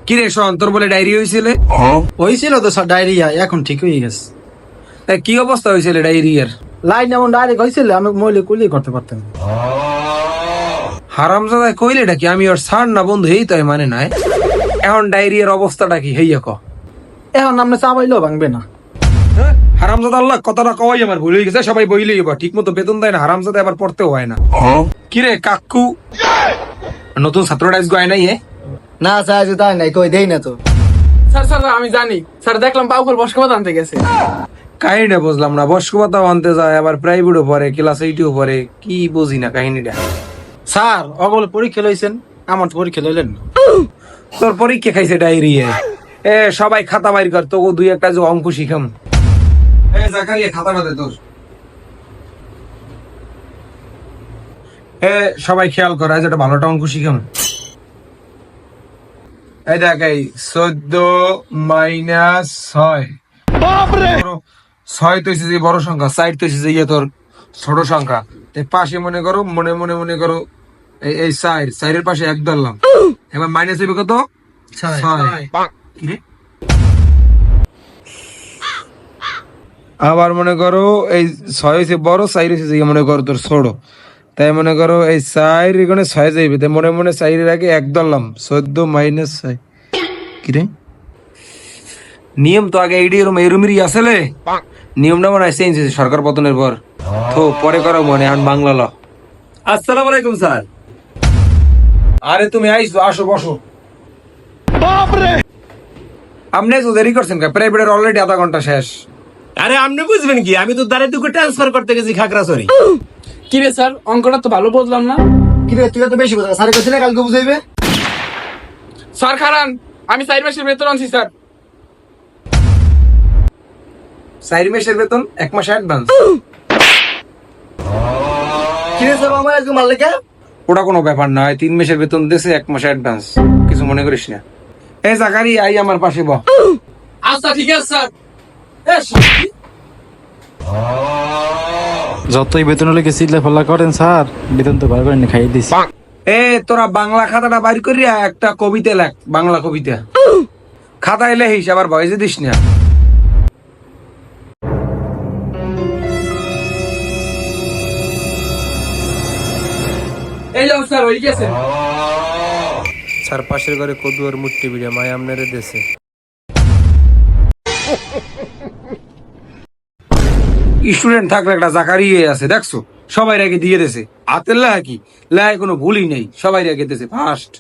কি রে শোন, তোর বলে ডায়রিয়া হয়েছিল? হয়েছিল তো স্যার ডায়রিয়া, এখন ঠিক হয়ে গেছে। তা কি অবস্থা হয়েছিল ডায়রিয়ার? লাইন এমন ডাইরেক্ট হয়েছিল, আমি মইলে কুলি করতে পারতাম না। হারামজাদা কইলেটা কি? আমি ওর ছাড় না বন্ধু, এই তাই মানে নাই। এখন ডায়রিয়ার অবস্থাটা কি হইয়া ক? এখন আপনি চাবাইলেও ভাঙবে না। হারামজাদা আল্লাহ কথাটা কওয়াই আমার ভুল হয়ে গেছে। সবাই বইলেই বা ঠিক মতো বেতন দেয় না, হারামজাদা আবার পড়তেও হয় না। কিরে কাকু, নতুন ছাত্রটা আজকে হয় নাই? না স্যার তাই নাই, কই দেই না তো। স্যার স্যার আমি জানি স্যার, দেখলাম বাউফল বসকবাদ আনতে গেছে। কাহিনীটা বুঝলাম না, বসকতা আনতে যায়, আবার প্রাইভেটও পড়ে, ক্লাস 8ও পড়ে, কি বুঝি না কাহিনীটা। স্যার অগল পরীক্ষা লইছেন, আমার তো পরীক্ষা লইলেন না। তোর পরীক্ষা খাইছে ডায়রিয়া? সবাই খাতা বাইর কর, তোকে দুই একটা যে অঙ্ক শিখাম। জাকারিয়া খাতাটা দে তোর। সবাই খেয়াল কর, আজ একটা ভালোটা অঙ্ক শিখাম। এই দেখ, এই 14 মাইনাস 6। 6 তো হচ্ছে যে বড় সংখ্যা, 4 তো হচ্ছে যে তোর ছোট সংখ্যা। পাশে মনে করো, মনে করো এই 4 এর পাশে 1 ধরলাম। এবার মাইনাস হইবে কত? 6। আবার মনে করো এই 6 হয়েছে বড়, 4 হয়েছে মনে করো তোর ছোট। তাই মনে করো এই 4 এখানে 6 যাইবে, তাই মনে 4 এর আগে 1 ধরলাম। 14 মাইনাস 6 কিরে? নিয়ম তো আগে এরুমেরই আসলে, নিয়মটা মনে হয় চেঞ্জ হয়েছে সরকার পতনের পর। তো পরে করো মনে, এখন বাংলা ল। আসসালামু আলাইকুম স্যার। আরে তুমি আইসো, আসো বসো। আপনি তো দেরি করছেন কে? প্রাইভেটের অলরেডি আধা ঘন্টা শেষ। আরে আপনি বুঝবেন কি, আমি তো দাঁড়িয়ে ট্রান্সফার করতে গেছি খাগড়াছড়ি। কি রে স্যার, অঙ্কটা তো ভালো বুঝলাম না। কি রে, তুই তো বেশি কথা, স্যার কাছে না কালকে বুঝাইবে। স্যার খারান, আমি 4 মাসের বেতন আনছি স্যার। 4 মাসের বেতন 1 মাস অ্যাডভান্স? কি রে স্যার, আমার আজকে মাল লেখা। ওটা কোনো ব্যাপার নয়, 3 মাসের বেতন দিয়েছে, 1 মাস অ্যাডভান্স, কিছু মনে করিস না। এই জাকারি আই আমার পাশে বহ। আচ্ছা ঠিক আছে স্যার। যতই বেতন হলে চিল্লা ফল্লা করেন স্যার, বেতন তো বার করেন খাইয়ে দিছি। তোরা বাংলা খাতাটা বাইর করিয়া একটা কবিতা লেখ, বাংলা কবিতা। খাতায় লেখিস, আবার ভয়েসে দিস না। এই যাও স্যার, হয়ে গেছে। স্যার পাশের ঘরে কদুয়ার মুট্টি বিড়িয়া মায় আমনেরে দেশে। স্টুডেন্ট থাকলে একটা জাকারি আছে, দেখছো সবাই আগে দিয়ে দেছে। হাতের লেখা কি লেখায় কোনো ভুলই নেই, সবাই আগে দেছে ফার্স্ট।